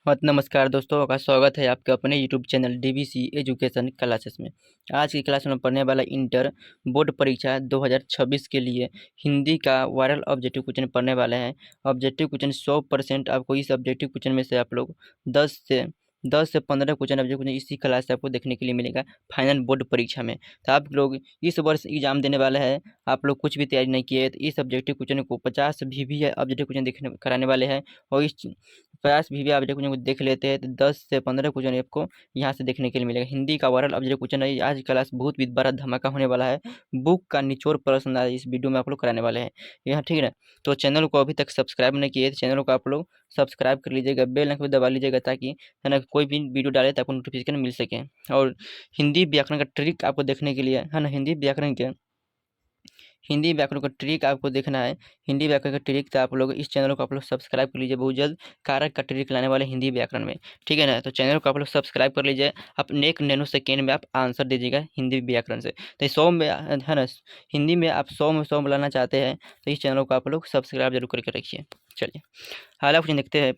नमस्कार दोस्तों, आपका स्वागत है आपके अपने YouTube channel DVC education classes में। आज की क्लास में पढ़ने वाला इंटर बोर्ड परीक्षा 2026 के लिए हिंदी का वायरल ऑब्जेक्टिव क्वेश्चन पढ़ने वाले हैं। ऑब्जेक्टिव क्वेश्चन 100% आपको इस ऑब्जेक्टिव क्वेश्चन में से आप लोग 10 से 15 क्वेश्चन ऑब्जेक्टिव क्वेश्चन इसी क्लास से आपको देखने के लिए मिलेगा फाइनल बोर्ड परीक्षा में। तो आप लोग इस वर्ष एग्जाम देने वाले हैं, आप लोग कुछ भी तैयारी नहीं किए तो इस ऑब्जेक्टिव क्वेश्चन को 50 भी ऑब्जेक्टिव क्वेश्चन देखने कराने वाले हैं। और इस प्रयास भी आप क्वेश्चन को देख लेते हैं तो 10 से 15 क्वेश्चन आपको यहाँ से देखने के लिए मिलेगा। हिंदी का ओवरऑल ऑब्जेक्टिव क्वेश्चन है। आज क्लास बहुत भी बड़ा धमाका होने वाला है। बुक का निचोड़ प्रश्न आज इस वीडियो में आप लोग कराने वाले हैं यहाँ, ठीक है ना। तो चैनल को अभी तक सब्सक्राइब नहीं किए तो चैनल को आप लोग सब्सक्राइब कर लीजिएगा, बेल आइकन को दबा लीजिएगा ताकि है ना कोई भी वीडियो डाले तो आपको नोटिफिकेशन मिल सके। और हिंदी व्याकरण का ट्रिक आपको देखने के लिए है ना, हिंदी व्याकरण का ट्रिक आपको देखना है। हिंदी व्याकरण का ट्रिक तो आप लोग इस चैनल को आप लोग सब्सक्राइब कर लीजिए। बहुत जल्द कारक का ट्रिक लाने वाले हिंदी व्याकरण में, ठीक है ना। तो चैनल को आप लोग सब्सक्राइब कर लीजिए। आप नेक नैनो सेकेंड में आप आंसर दीजिएगा हिंदी व्याकरण से। तो 100 में है ना, हिंदी में आप 100 में 100 लाना चाहते हैं तो इस चैनल को आप लोग सब्सक्राइब जरूर करके रखिए। चलिए हाल क्वेश्चन देखते हैं।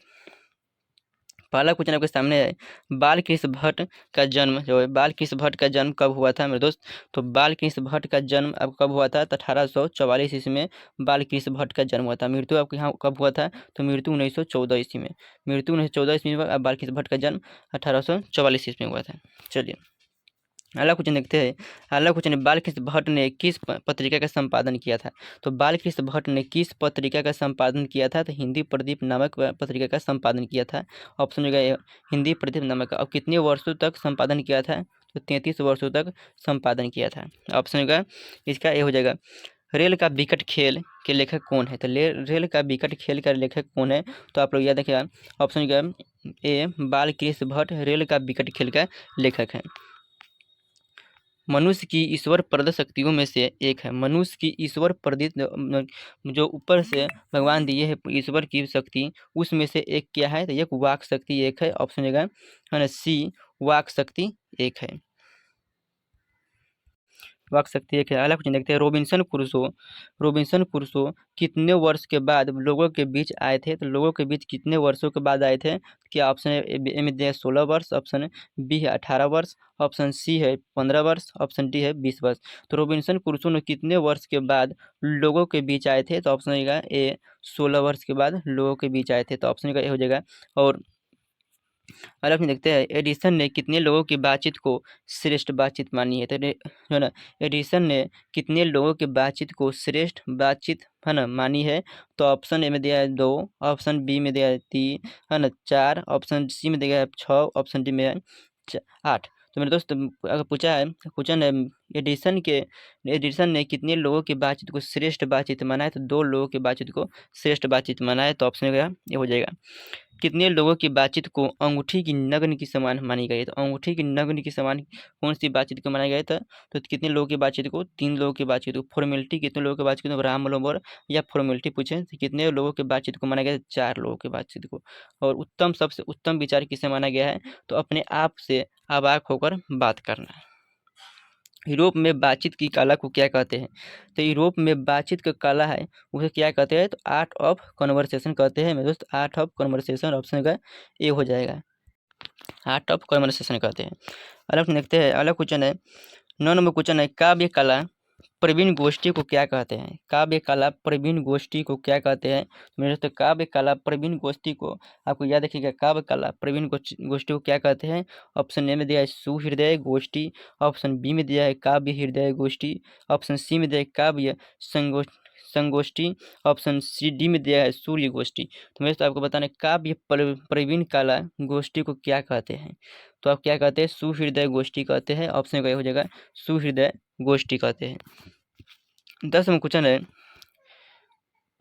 पहला क्वेश्चन आपके सामने है, बालकृष्ण भट्ट का जन्म जो है, बालकृष्ण भट्ट का जन्म कब हुआ था मेरे दोस्त। तो बालकृष्ण भट्ट का जन्म अब कब हुआ था तो 1844 ईस्वी में बालकृष्ण भट्ट का जन्म हुआ था। मृत्यु आपके यहाँ कब हुआ था तो मृत्यु 1914 ईस्वी में। मृत्यु 1914 ईस्वी में बालकृष्ण भट्ट का जन्म 1844 ईस्वी में हुआ था। चलिए अगला क्वेश्चन देखते हैं। अगला क्वेश्चन है, बालकृष्ण भट्ट ने किस पत्रिका का संपादन किया था। तो बालकृष्ण भट्ट ने किस पत्रिका का संपादन किया था तो हिंदी प्रदीप नामक पत्रिका का संपादन किया था। ऑप्शन होगा हिंदी प्रदीप नामक। और कितने वर्षों तक संपादन किया था तो 33 वर्षों तक संपादन किया था। ऑप्शन होगा इसका ए हो जाएगा। रेल का विकट खेल के लेखक कौन है। तो रेल का विकट खेल का लेखक कौन है तो आप लोग याद रखिएगा। ऑप्शन होगा ए बालकृष्ण भट्ट रेल का विकट खेल का लेखक है। मनुष्य की ईश्वर प्रदत्त शक्तियों में से एक है। मनुष्य की ईश्वर प्रदत्त जो ऊपर से भगवान दिए है ईश्वर की शक्ति, उसमें से एक क्या है तो एक वाक शक्ति एक है। ऑप्शन है ना सी, वाक शक्ति एक है। वाक शक्ति एक है। अगला क्वेश्चन देखते हैं। रोबिन्सन क्रूसो कितने वर्ष के बाद लोगों के बीच आए थे। तो लोगों के बीच कितने वर्षों के बाद आए थे। क्या ऑप्शन है ए में दिया है 16 वर्ष, ऑप्शन बी है 18 वर्ष, ऑप्शन सी है 15 वर्ष, ऑप्शन डी है 20 वर्ष। तो रोबिन्सन क्रूसो ने कितने वर्ष के बाद लोगों के बीच आए थे तो ऑप्शन होगा ए 16 वर्ष के बाद लोगों के बीच आए थे। तो ऑप्शन का ए हो जाएगा। और अगला प्रश्न देखते हैं। एडिसन ने कितने लोगों की बातचीत को श्रेष्ठ बातचीत मानी है। तो जो ना एडिसन ने कितने लोगों की बातचीत को श्रेष्ठ बातचीत है ना मानी है। तो ऑप्शन ए में दिया है 2, ऑप्शन बी में दिया है 3 है ना 4, ऑप्शन सी में दिया है 6, ऑप्शन डी में है 8। तो मेरे दोस्त अगर पूछा है क्वेश्चन है एडिसन ने कितने लोगों की बातचीत को श्रेष्ठ बातचीत माना है तो 2 लोगों की बातचीत को श्रेष्ठ बातचीत माना है। तो ऑप्शन ये हो जाएगा। कितने लोगों की बातचीत को अंगूठी की नग्न की समान मानी गई। तो अंगूठी की नग्न की समान कौन सी बातचीत को माना गया था तो कितने लोगों की बातचीत को 3 लोगों की बातचीत को। फॉर्मेलिटी कितने लोगों की बातचीत को राम मनोवर या फॉर्मेलिटी पूछे तो कितने लोगों की बातचीत को माना गया 4 लोगों की बातचीत को। और उत्तम सबसे उत्तम विचार किसे माना गया है तो अपने आप से अवाक होकर बात करना। यूरोप में बातचीत की कला को क्या कहते हैं। तो यूरोप में बातचीत की कला है उसे क्या कहते हैं तो आर्ट ऑफ कन्वर्सेशन कहते हैं मेरे दोस्त। आर्ट ऑफ कन्वर्सेशन ऑप्शन का ए हो जाएगा। आर्ट ऑफ कन्वर्सेशन कहते हैं। अलग देखते हैं। अलग क्वेश्चन है 9 नंबर क्वेश्चन है, काव्य कला प्रवीण गोष्ठी को क्या कहते हैं। काव्य कला प्रवीण गोष्ठी को क्या कहते हैं तो मेरे दोस्त काव्य कला प्रवीण गोष्ठी को आपको याद रखिएगा। काव्य कला प्रवीण गोष्ठी को क्या कहते हैं। ऑप्शन ए में दिया है सुहृदय गोष्ठी, ऑप्शन बी में दिया है काव्य हृदय गोष्ठी, ऑप्शन सी में दिया है काव्य संगोष्ठी, ऑप्शन सी डी में दिया है सूर्य गोष्ठी। तो मेरे तो आपको बताना काव्य प्रवीण कला गोष्ठी को क्या कहते हैं। तो आप क्या कहते हैं सुहृदय गोष्ठी कहते हैं। ऑप्शन का हो जाएगा सुहृदय गोष्ठी कहते हैं। 10 में क्वेश्चन है,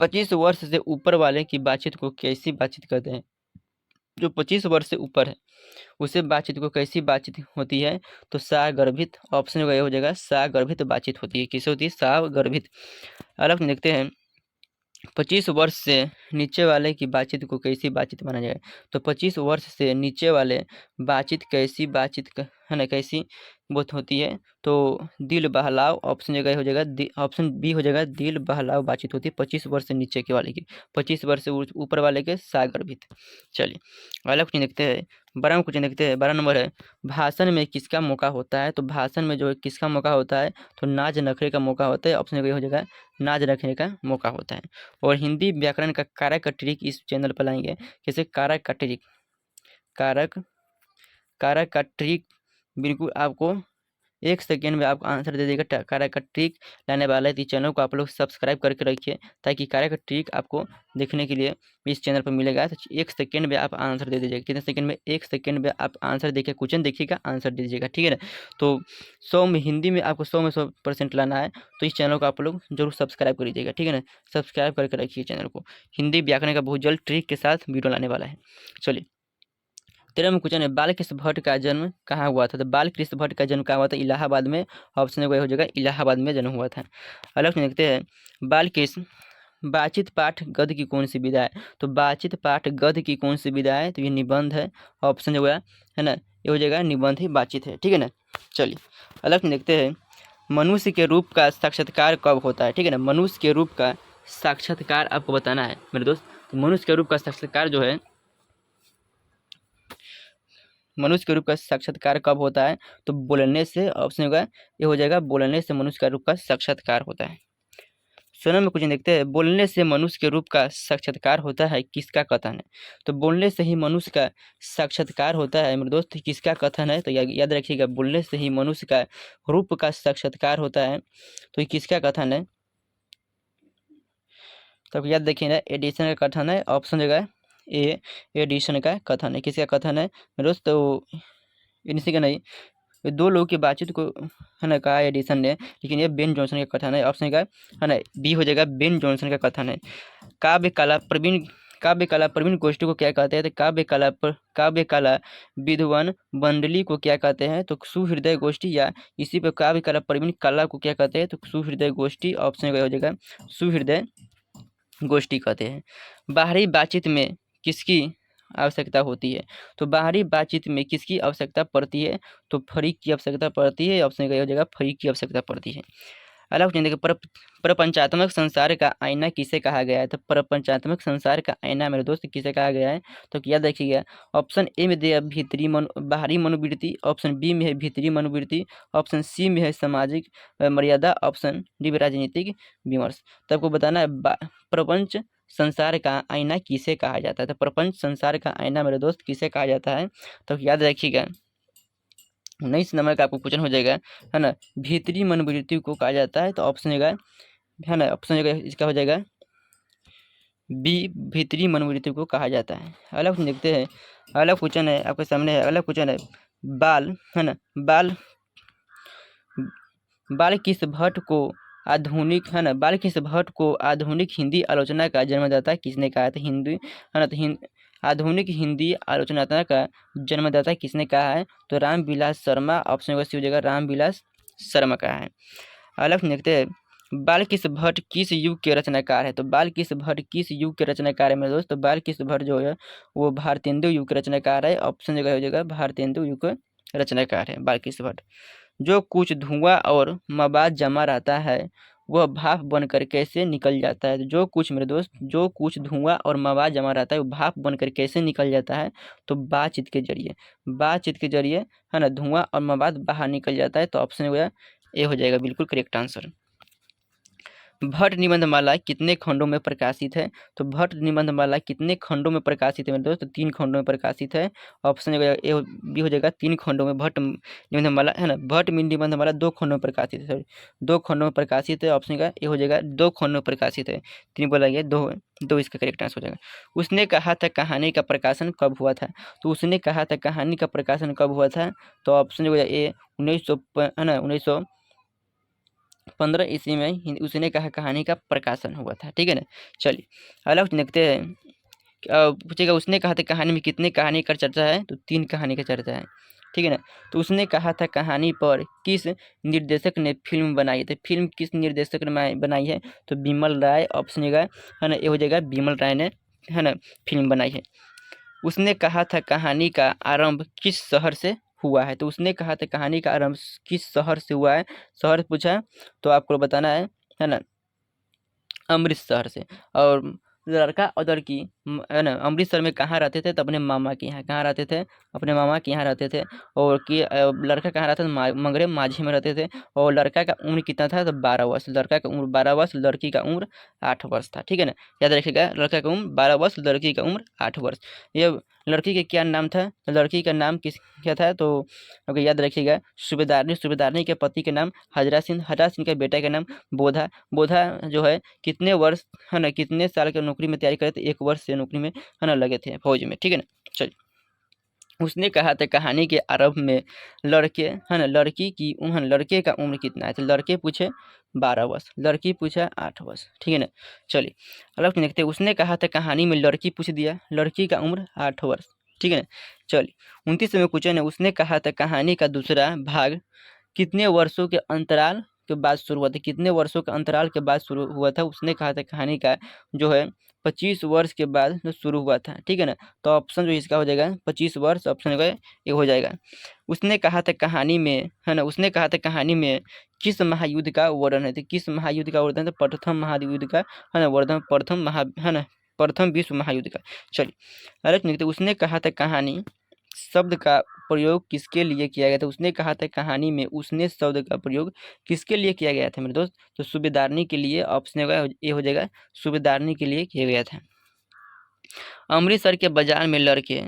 25 वर्ष से ऊपर वाले की बातचीत को कैसी बातचीत कहते हैं। जो 25 वर्ष से ऊपर है उसे बातचीत को कैसी बातचीत होती है तो सागर्भित। ऑप्शन का हो जाएगा सागर्भित बातचीत होती है। किसे होती है सागर्भित। अलग देखते हैं 25 वर्ष से नीचे वाले की बातचीत को कैसी बातचीत माना जाए। तो 25 वर्ष से नीचे वाले बातचीत कैसी बातचीत है ना, कैसी बहुत होती है? तो दिल बहलाव, ऑप्शन जगह हो जाएगा ऑप्शन बी हो जाएगा, दिल बहलाव बातचीत होती है 25 वर्ष से नीचे के वाले की, 25 वर्ष से ऊपर वाले के सागर्भित। चलिए अगला क्वेश्चन देखते हैं, 12वां क्वेश्चन देखते हैं। 12 नंबर है, भाषण में किसका मौका होता है? तो भाषण में जो है किसका मौका होता है? तो नाज नखरे का मौका होता है। ऑप्शन हो जाएगा नाज नखरे का मौका होता है। और हिंदी व्याकरण का कारक का ट्रिक इस चैनल पर लाएंगे। जैसे कारक का ट्रिक, कारक कारक का ट्रिक बिल्कुल आपको 1 सेकेंड में आपको आंसर दे देगा। कारक का ट्रिक लाने वाला है, तो इस चैनल को आप लोग सब्सक्राइब करके रखिए, ताकि कारक का ट्रिक आपको देखने के लिए इस चैनल पर मिलेगा। तो 1 सेकेंड में आप आंसर दे दीजिएगा। कितने सेकेंड में? 1 सेकेंड में आप आंसर देखिए, क्वेश्चन देखिएगा, आंसर दे दीजिएगा, ठीक है ना। तो 100 में हिंदी में आपको 100 में 100% लाना है, तो इस चैनल को आप लोग जरूर सब्सक्राइब कर लीजिएगा, ठीक है ना। सब्सक्राइब करके रखिए चैनल को। हिंदी व्याकरण का बहुत जल्द ट्रिक के साथ वीडियो लाने वाला है। चलिए 13वां क्वेश्चन है, बालकृष्ण भट्ट का जन्म कहाँ हुआ था? तो बालकृष्ण भट्ट का जन्म कहाँ हुआ था? इलाहाबाद में। ऑप्शन हो जाएगा इलाहाबाद में जन्म हुआ था। अगला क्वेश्चन देखते हैं, बालकृष्ण बातचीत पाठ गद्य की कौन सी विधा है? तो बातचीत पाठ गद्य की कौन सी विधा है? तो ये निबंध है। ऑप्शन जो है ना, ये हो जाएगा निबंध ही बातचीत है, ठीक है ना। चलिए अगला क्वेश्चन देखते हैं, मनुष्य के रूप का साक्षात्कार कब होता है? ठीक है ना, मनुष्य के रूप का साक्षात्कार आपको बताना है मेरे दोस्त। तो मनुष्य के रूप का साक्षात्कार जो है, मनुष्य के रूप का साक्षात्कार कब होता है? तो बोलने से। ऑप्शन होगा ये हो जाएगा बोलने से मनुष्य का रूप का साक्षात्कार होता है। 16 में क्वेश्चन देखते हैं, बोलने से मनुष्य के रूप का साक्षात्कार होता है, किसका कथन है? तो बोलने से ही मनुष्य का साक्षात्कार होता है मेरे दोस्त, किसका कथन है? तो याद रखिएगा, बोलने से ही मनुष्य का रूप का साक्षात्कार होता है, तो ये किसका कथन है? तो याद देखिए, एडिशन का कथन है। ऑप्शन जगह ए एडिशन का कथन है। किसका कथन है मेरे दोस्त? तो इनसे का नहीं, ये दो लोगों की बातचीत को है ना कहा एडिसन ने, लेकिन ये बेन जॉनसन का कथन है। ऑप्शन का है ना बी हो जाएगा, बेन जॉनसन का कथन है। काव्य कला प्रवीण गोष्ठी को क्या कहते हैं? तो काव्य कला विद्वान मंडली को क्या कहते हैं? तो सुहृदय गोष्ठी, या इसी पे काव्य कला प्रवीण कला को क्या कहते हैं? तो सुहृदय गोष्ठी। ऑप्शन हो जाएगा सुहृदय गोष्ठी कहते हैं। बाहरी बातचीत में किसकी आवश्यकता होती है? तो बाहरी बातचीत में किसकी आवश्यकता पड़ती है? तो फरीक की आवश्यकता पड़ती है। ऑप्शन हो जाएगा फरीक की आवश्यकता पड़ती है। अलग देखिए, प्रपंचात्मक संसार का आईना किसे कहा गया है? तो प्रपंचात्मक संसार का आईना मेरे दोस्त किसे कहा गया है? तो याद रखिएगा, ऑप्शन ए में दिया भीतरी बाहरी मनोवृत्ति, ऑप्शन बी में है भीतरी मनोवृत्ति, ऑप्शन सी में है सामाजिक मर्यादा, ऑप्शन डी में राजनीतिक विमर्श। तो आपको बताना है प्रपंच संसार का आईना किसे कहा जाता है? तो प्रपंच संसार का आईना मेरे दोस्त किसे कहा जाता है? तो याद रखिएगा, 19 नंबर का आपको क्वेश्चन हो जाएगा, है ना, भीतरी मनोवृत्ति को कहा जाता है। तो ऑप्शन है ना, ऑप्शन इसका हो जाएगा बी, भीतरी मनोवृत्ति को कहा जाता है। अगला क्वेश्चन देखते हैं, अगला क्वेश्चन है आपके सामने है, अगला क्वेश्चन है, बाल है ना बालकृष्ण भट्ट को आधुनिक है ना बालकृष्ण भट्ट को आधुनिक हिंदी आलोचना का जन्मदाता किसने कहा था? हिंदी है ना, तो आधुनिक हिंदी आलोचनाता का जन्मदाता किसने कहा है? तो रामविलास शर्मा। ऑप्शन सी हो जाएगा रामविलास शर्मा कहा है। अगला देखते हैं, बालकृष्ण भट्ट किस युग के रचनाकार है? तो बालकृष्ण भट्ट किस युग के रचनाकार है मेरे दोस्त? तो बालकृष्ण भट्ट जो है वो भारतेंदु युग के रचनाकार है। ऑप्शन जगह हो जाएगा भारतेंदु युग के रचनाकार है बालकृष्ण भट्ट। जो कुछ धुआं और मवाद जमा रहता है वह भाप बनकर कैसे निकल जाता है? जो कुछ मेरे दोस्त, जो कुछ धुआं और मवाद जमा रहता है वो भाप बनकर कैसे निकल जाता है? तो बातचीत के जरिए, बातचीत के जरिए है ना धुआं और मवाद बाहर निकल जाता है। तो ऑप्शन हो गया ए हो जाएगा बिल्कुल करेक्ट आंसर। भट्ट निबंधमाला कितने खंडों में प्रकाशित है? तो भट्ट निबंधमाला कितने खंडों में प्रकाशित है मेरे दोस्त? 3 खंडों में प्रकाशित है। ऑप्शन ए बी हो जाएगा 3 खंडों में भट्ट निबंधमाला है ना, भट्ट निबंधमाला 2 खंडों में प्रकाशित है, सॉरी 2 खंडों में प्रकाशित है। ऑप्शन का ए हो जाएगा 2 खंडों में प्रकाशित है, 3 बोला गया, 2 इसका करेक्ट आंसर हो जाएगा। उसने कहा था कहानी का प्रकाशन कब हुआ था? तो उसने कहा था कहानी का प्रकाशन कब हुआ था? तो ऑप्शन हो जाएगा ए 1900 है ना 1915 ईस्वी में उसने कहा कहानी का प्रकाशन हुआ था, ठीक है ना। चलिए अगला क्वेश्चन देखते हैं, पूछेगा उसने कहा था कहानी में कितने कहानी का चर्चा है? तो 3 कहानी का चर्चा है, ठीक है ना। तो उसने कहा था कहानी पर किस निर्देशक ने फिल्म बनाई? तो फिल्म किस निर्देशक ने बनाई है? तो बिमल राय। ऑप्शन है ना ये हो जाएगा बिमल राय ने है ना फिल्म बनाई है। उसने कहा था कहानी का आरंभ किस शहर से हुआ है? तो उसने कहा था कहानी का आरंभ किस शहर से हुआ है? शहर पूछा तो आपको बताना है ना, अमृतसर से। और लड़का और लड़की है ना अमृतसर में कहाँ रहते थे? तो अपने मामा के यहाँ। कहाँ रहते थे? अपने मामा के यहाँ रहते थे। और कि लड़का कहाँ रहता था? मंगरे माझी में रहते थे। और लड़का का उम्र कितना था? तो 12 वर्ष। लड़का का उम्र 12 वर्ष, लड़की का उम्र 8 वर्ष था। ठीक है ना, याद रखिएगा, लड़का का उम्र 12 वर्ष, लड़की का उम्र 8 वर्ष। ये लड़की के क्या नाम था? तो लड़की का नाम किस क्या था? तो अगर याद रखिएगा, सूबेदारनी। सूबेदारनी के पति के नाम हजरा सिंह। हजरा सिंह के बेटे का नाम बोधा। बोधा जो है कितने वर्ष है ना, कितने साल के नौकरी में तैयारी करे थे? 1 वर्ष से नौकरी में है ना लगे थे फौज में। ठीक है ना, चलिए। उसने कहा था कहानी के आरंभ में लड़के है ना लड़की की उम्र, लड़के का उम्र कितना है? तो लड़के पूछे 12 वर्ष, लड़की पूछा 8 वर्ष। ठीक है ना, चलिए अलग देखते हैं। उसने कहा था कहानी में लड़की पूछ दिया, लड़की का उम्र 8 वर्ष। ठीक है ना, चलिए 29वें क्वेश्चन है। उसने कहा था कहानी का दूसरा भाग कितने वर्षों के अंतराल के बाद शुरू हुआ था? कितने वर्षों के अंतराल के बाद शुरू हुआ था? उसने कहा था कहानी का जो है 25 वर्ष के बाद जो शुरू हुआ था। ठीक है ना, तो ऑप्शन जो इसका हो जाएगा 25 वर्ष, ऑप्शन का ये हो जाएगा। उसने कहा था कहानी में है ना, उसने कहा था कहानी में किस महायुद्ध का वर्णन है? तो किस महायुद्ध का वर्णन है? तो प्रथम महायुद्ध का है ना वर्णन, प्रथम महा है ना प्रथम विश्व महायुद्ध का। चलिए अरे तो उसने कहा था कहानी शब्द का प्रयोग किसके लिए किया गया था? उसने कहा था कहानी में उसने शब्द का प्रयोग किसके लिए किया गया था मेरे दोस्त? तो सूबेदारनी के लिए। ऑप्शन ये हो जाएगा, सूबेदारनी के लिए किया गया था। अमृतसर के बाजार में लड़के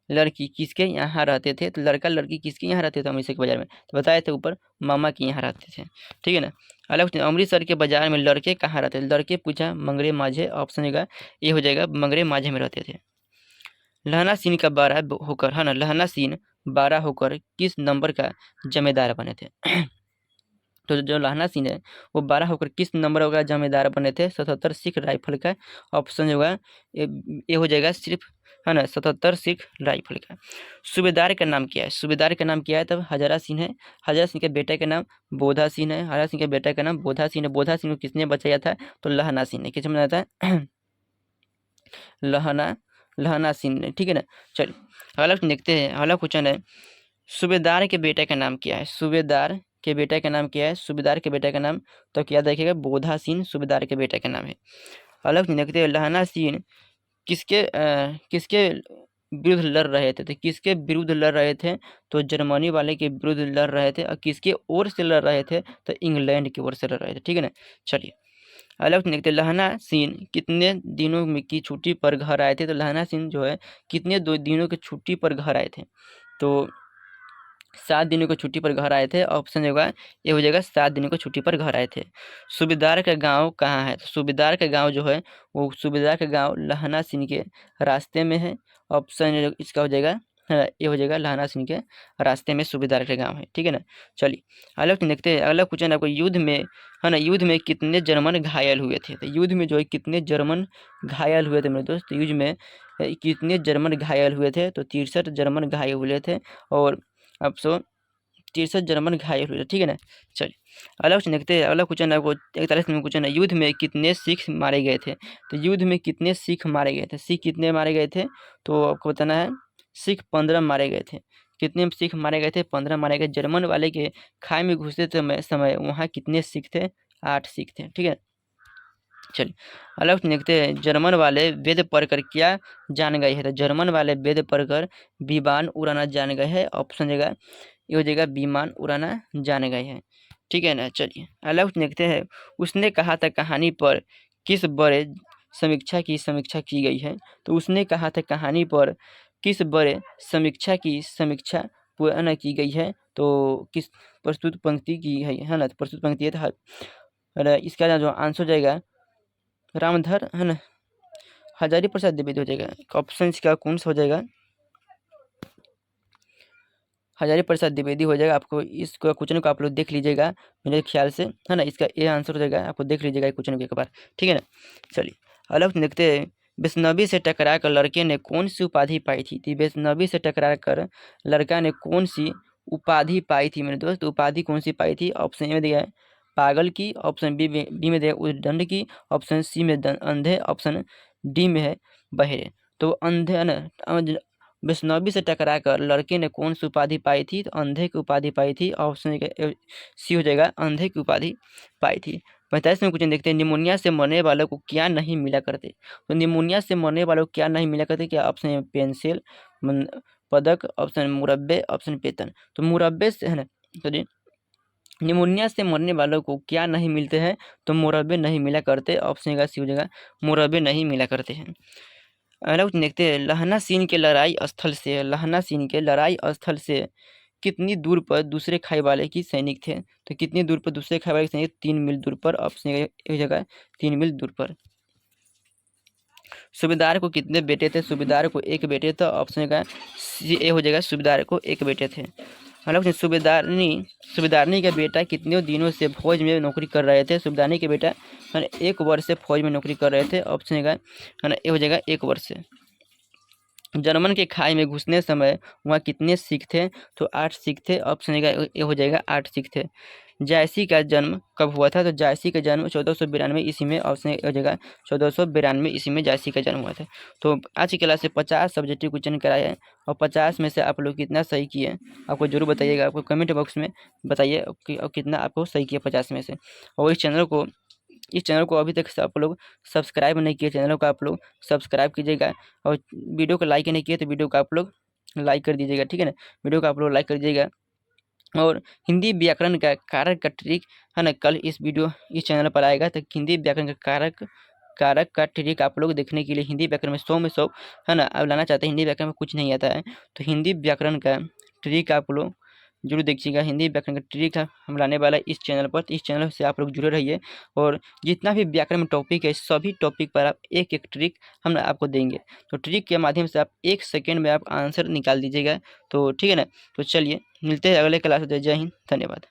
लड़की किसके यहाँ रहते थे? तो लड़का लड़की किसके यहाँ रहते थे अमृतसर के बाजार में? तो बताए थे ऊपर, मामा के यहाँ रहते थे। ठीक है ना, अलग अमृतसर के बाजार में लड़के कहाँ रहते थे? लड़के पूछा मंगरे माझे। ऑप्शन ये हो जाएगा, मंगरे माझे में रहते थे। लहना सीन का 12 होकर है ना, लहना सीन 12 होकर किस नंबर का जमींदार बने थे? तो जो लहना सिंह है वो 12 होकर किस नंबर का जमींदार बने थे? 77 सिख राइफल का। ऑप्शन होगा ये हो जाएगा सिर्फ है ना 77 सिख राइफल का। सूबेदार का नाम क्या है? सूबेदार का नाम क्या है? तब हजारा सिंह है। हजारा सिंह के बेटे का नाम बोधा सिंह है। हजारा सिंह के बेटे का नाम बोधा सिंह है। बोधा सिंह को किसने बचाया था? तो लहना सिंह ने। किसने बनाया था? लहना लहना सिंह ने। ठीक है ना, चलिए अगला देखते हैं। अगला क्वेश्चन है सूबेदार के बेटे का नाम क्या है? सूबेदार के बेटे का नाम क्या है? सूबेदार के बेटे का नाम तो क्या देखिएगा, बोधा सिंह सूबेदार के बेटे का नाम है। अलग देखते हैं लहना सिंह किसके विरुद्ध लड़ रहे थे? तो किसके विरुद्ध लड़ रहे थे? तो जर्मनी वाले के विरुद्ध लड़ रहे थे। और किसके ओर से लड़ रहे थे? तो इंग्लैंड की ओर से लड़ रहे थे। ठीक है ना, चलिए अलग देखते लहना सिंह कितने दिनों में की छुट्टी पर घर आए थे? तो लहना सिंह जो है कितने 2 दिनों की छुट्टी पर घर आए थे? तो 7 दिनों की छुट्टी पर घर आए थे। ऑप्शन होगा ये हो जाएगा, 7 दिनों की छुट्टी पर घर आए थे। सूबेदार का गांव कहाँ है? तो सूबेदार का गांव जो है वो सूबेदार का गांव लहना सिंह के रास्ते में है। ऑप्शन इसका हो जाएगा ये हो जाएगा, लहना सिंह के रास्ते में सूबेदार का गांव है। ठीक है ना, चलिए अगला देखते हैं। अगला क्वेश्चन आपको युद्ध में है ना, युद्ध में कितने जर्मन घायल हुए थे? तो युद्ध में जो है कितने जर्मन घायल हुए थे मेरे दोस्त? युद्ध में कितने जर्मन घायल हुए थे? तो 63 जर्मन घायल हुए थे। और अब 63 जर्मन घायल हुए। ठीक है ना, चलिए अगला क्वेश्चन देखते हैं। अगला क्वेश्चन आपको 41 नंबर क्वेश्चन है, युद्ध में कितने सिख मारे गए थे? तो युद्ध में कितने सिख मारे गए थे? सिख कितने मारे गए थे? तो आपको बताना है, सिख 15 मारे गए थे। कितने सिख मारे गए थे? 15 मारे गए। जर्मन वाले के खाई में घुसते समय वहाँ कितने सिख थे? 8 सिख थे। ठीक है, चलिए अगला क्वेश्चन देखते हैं। जर्मन वाले वेद पढ़कर क्या जान गए हैं? तो जर्मन वाले वेद पढ़कर विमान उड़ाना जान गए हैं। ऑप्शन देगा ये हो जाएगा, विमान उड़ाना जान गए हैं। ठीक है ना, चलिए अगला क्वेश्चन देखते हैं। उसने कहा था कहानी पर किस बड़े समीक्षा की गई है? तो उसने कहा था कहानी पर किस बड़े समीक्षा पूर्ण की गई है? तो किस प्रस्तुत पंक्ति की है ना, तो प्रस्तुत पंक्ति है। तो इसका जो आंसर हो जाएगा रामधर है ना, हजारी प्रसाद द्विवेदी हो जाएगा। ऑप्शन इसका कौन सा हो जाएगा? हजारी प्रसाद द्विवेदी हो जाएगा। आपको इस क्वेश्चन को आप लोग देख लीजिएगा मेरे ख्याल से है ना, इसका ये आंसर हो जाएगा। आपको देख लीजिएगा क्वेश्चन को एक बार। ठीक है ना, चलिए अलग देखते हैं। वैष्णवी से टकरा कर लड़के ने कौन सी उपाधि पाई थी? तो वैष्णवी से टकरा कर लड़का ने कौन सी उपाधि पाई थी मेरे दोस्त? उपाधि कौन सी पाई थी? ऑप्शन ए में दिया है पागल की। ऑप्शन बी में दिया है उद्दंड की। ऑप्शन सी में अंधे। ऑप्शन डी में है बहरे। तो अंधे है ना, वैष्णवी से टकराकर लड़के ने कौन सी उपाधि पाई थी? तो अंधे की उपाधि पाई थी। ऑप्शन सी हो जाएगा, अंधे की उपाधि पाई थी। 45वें क्वेश्चन देखते हैं, निमोनिया से मरने वालों को क्या नहीं मिला करते? तो निमोनिया से मरने वालों को क्या नहीं मिला करते? क्या ऑप्शन है पेंसिल, पदक, ऑप्शन मुरब्बे, ऑप्शन वेतन। तो मुरब्बे से है ना, तो निमोनिया से मरने वालों को क्या नहीं मिलते हैं? तो मुरब्बे नहीं मिला करते। ऑप्शन का सी हो जाएगा, मुरब्बे नहीं मिला करते हैं। अगला क्वेश्चन देखते हैं, लहना सीन के लड़ाई स्थल से, लहना सीन के लड़ाई स्थल से कितनी दूर पर दूसरे खाई वाले की सैनिक थे? तो कितनी दूर पर दूसरे खाई वाले के सैनिक? 3 मील दूर पर। ऑप्शन एक जगह 3 मील दूर पर। सूबेदार को कितने बेटे थे? सूबेदार को एक बेटे था। ऑप्शन का सी ए हो जाएगा, सूबेदार को एक बेटे थे। मतलब कि सूबेदारनी का बेटा कितने दिनों से फौज में नौकरी कर रहे थे? सूबेदारनी के बेटा है ना 1 वर्ष से फौज में नौकरी कर रहे थे। ऑप्शन का है ना ए हो जाएगा 1 वर्ष से। जर्मन के खाई में घुसने समय वहाँ कितने सिख थे? तो 8 सिख थे। ऑप्शन का ए हो जाएगा 8 सिख थे। जायसी का जन्म कब हुआ था? तो जायसी का जन्म 1492 ईस्वी में। ऑप्शन हो जाएगा 1492 ईस्वी में जायसी का जन्म हुआ था। तो आज की क्लास से 50 सब्जेक्टिव क्वेश्चन कराए हैं और 50 में से आप लोग कितना सही किए आपको जरूर बताइएगा। आपको कमेंट बॉक्स में बताइए और कितना आपको सही किया 50 में से। और इस चैनल को अभी तक आप लोग सब्सक्राइब नहीं किए, चैनल को आप लोग सब्सक्राइब कीजिएगा और वीडियो को लाइक नहीं किए तो वीडियो को आप लोग लाइक कर दीजिएगा, ठीक है ना। वीडियो को आप लोग लाइक कर दीजिएगा। और हिंदी व्याकरण का कारक का ट्रिक है ना, कल इस चैनल पर आएगा। तो हिंदी व्याकरण का कारक का ट्रिक आप लोग देखने के लिए हिंदी व्याकरण में 100 में 100 है ना आप लाना चाहते हैं। हिंदी व्याकरण में कुछ नहीं आता है तो हिंदी व्याकरण का ट्रिक आप लोग जरूर देखिएगा। हिंदी व्याकरण का ट्रिक हम लाने वाला है इस चैनल पर। तो इस चैनल से आप लोग जुड़े रहिए और जितना भी व्याकरण में टॉपिक है सभी टॉपिक पर आप एक एक ट्रिक हम आपको देंगे। तो ट्रिक के माध्यम से आप 1 सेकेंड में आप आंसर निकाल दीजिएगा। तो ठीक है ना। तो चलिए मिलते हैं अगले क्लास में। जय हिंद, धन्यवाद।